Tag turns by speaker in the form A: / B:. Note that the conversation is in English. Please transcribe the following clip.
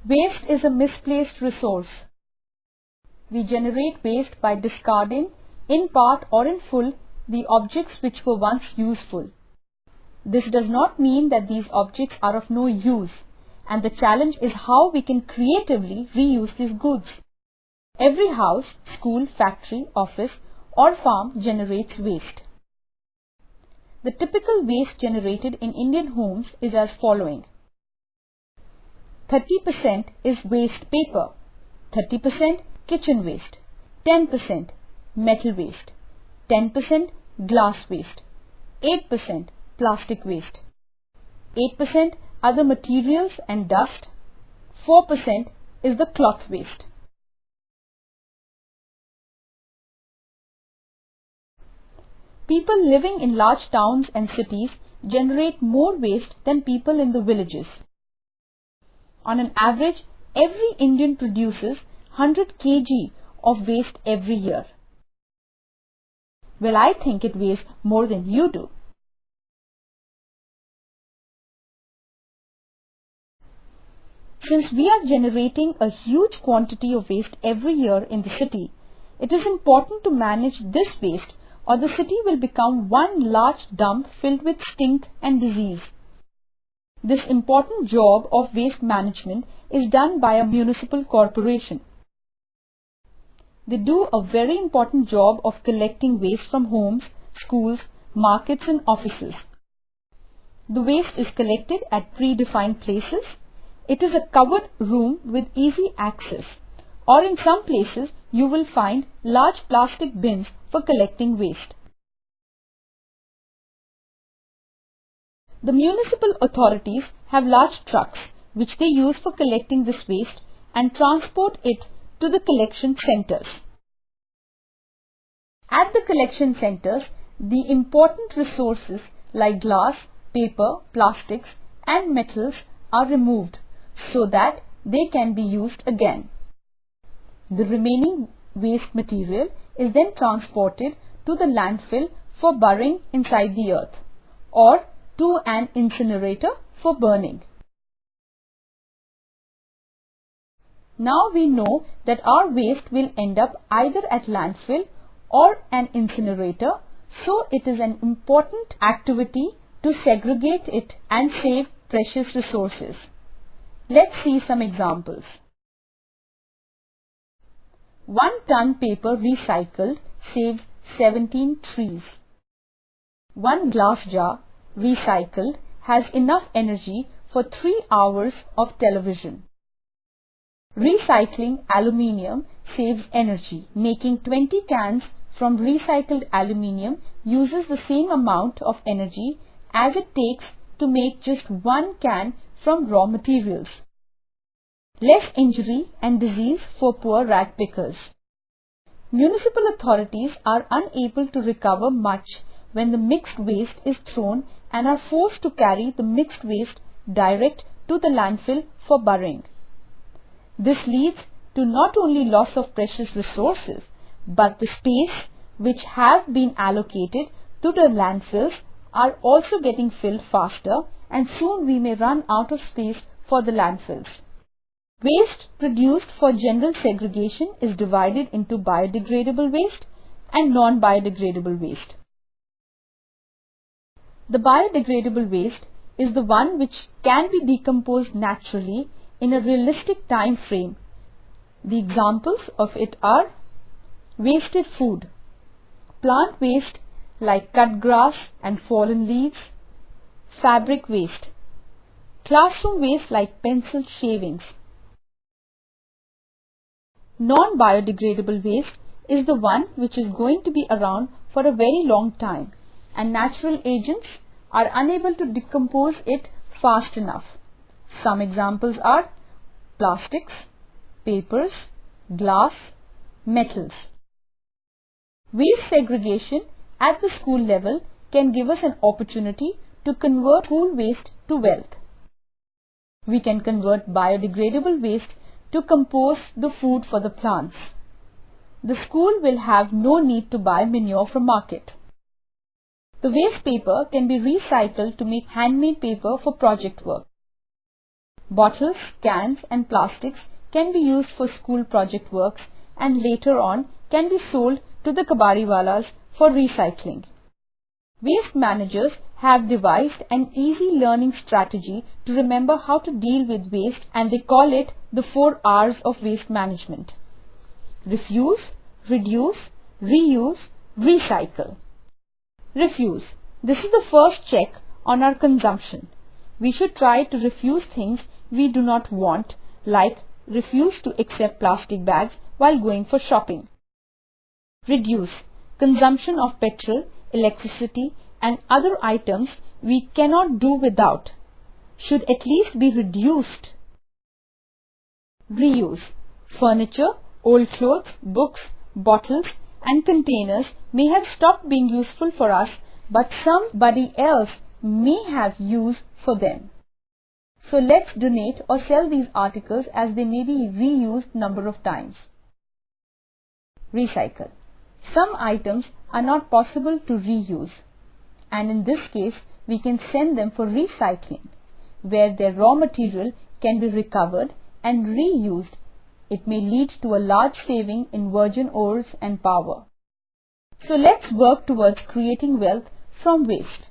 A: Waste is a misplaced resource. We generate waste by discarding, in part or in full, the objects which were once useful. This does not mean that these objects are of no use, and the challenge is how we can creatively reuse these goods. Every house, school, factory, office or farm generates waste. The typical waste generated in Indian homes is as following. 30% is waste paper, 30% kitchen waste, 10% metal waste, 10% glass waste, 8% plastic waste, 8% other materials and dust, 4% is the cloth waste. People living in large towns and cities generate more waste than people in the villages. On an average, every Indian produces 100 kg of waste every year. Well, I think it weighs more than you do. Since we are generating a huge quantity of waste every year in the city, it is important to manage this waste, or the city will become one large dump filled with stink and disease. This important job of waste management is done by a municipal corporation. They do a very important job of collecting waste from homes, schools, markets and offices. The waste is collected at predefined places. It is a covered room with easy access, or in some places you will find large plastic bins for collecting waste. The municipal authorities have large trucks which they use for collecting this waste and transport it to the collection centers. At the collection centers, the important resources like glass, paper, plastics and metals are removed so that they can be used again. The remaining waste material is then transported to the landfill for burying inside the earth or to an incinerator for burning. Now we know that our waste will end up either at landfill or an incinerator, so it is an important activity to segregate it and save precious resources. Let's see some examples. 1 ton paper recycled saves 17 trees. 1 glass jar recycled has enough energy for 3 hours of television. Recycling aluminium saves energy. Making 20 cans from recycled aluminium uses the same amount of energy as it takes to make just 1 can from raw materials. Less injury and disease for poor rag pickers. Municipal authorities are unable to recover much when the mixed waste is thrown and are forced to carry the mixed waste direct to the landfill for burying. This leads to not only loss of precious resources, but the space which have been allocated to the landfills are also getting filled faster, and soon we may run out of space for the landfills. Waste produced for general segregation is divided into biodegradable waste and non-biodegradable waste. The biodegradable waste is the one which can be decomposed naturally in a realistic time frame. The examples of it are wasted food, plant waste like cut grass and fallen leaves, fabric waste, classroom waste like pencil shavings. Non-biodegradable waste is the one which is going to be around for a very long time, and natural agents are unable to decompose it fast enough. Some examples are plastics, papers, glass, metals. Waste segregation at the school level can give us an opportunity to convert school waste to wealth. We can convert biodegradable waste to compose the food for the plants. The school will have no need to buy manure from market. The waste paper can be recycled to make handmade paper for project work. Bottles, cans and plastics can be used for school project works and later on can be sold to the kabadiwalas for recycling. Waste managers have devised an easy learning strategy to remember how to deal with waste, and they call it the 4 R's of waste management. Refuse, reduce, reuse, recycle. Refuse. This is the first check on our consumption. We should try to refuse things we do not want, like refuse to accept plastic bags while going for shopping. Reduce. Consumption of petrol, electricity and other items we cannot do without should at least be reduced. Reuse. Furniture, old clothes, books, bottles and containers may have stopped being useful for us, but somebody else may have use for them. So let's donate or sell these articles as they may be reused number of times. Recycle. Some items are not possible to reuse, and in this case we can send them for recycling, where their raw material can be recovered and reused. It may lead to a large saving in virgin ores and power. So let's work towards creating wealth from waste.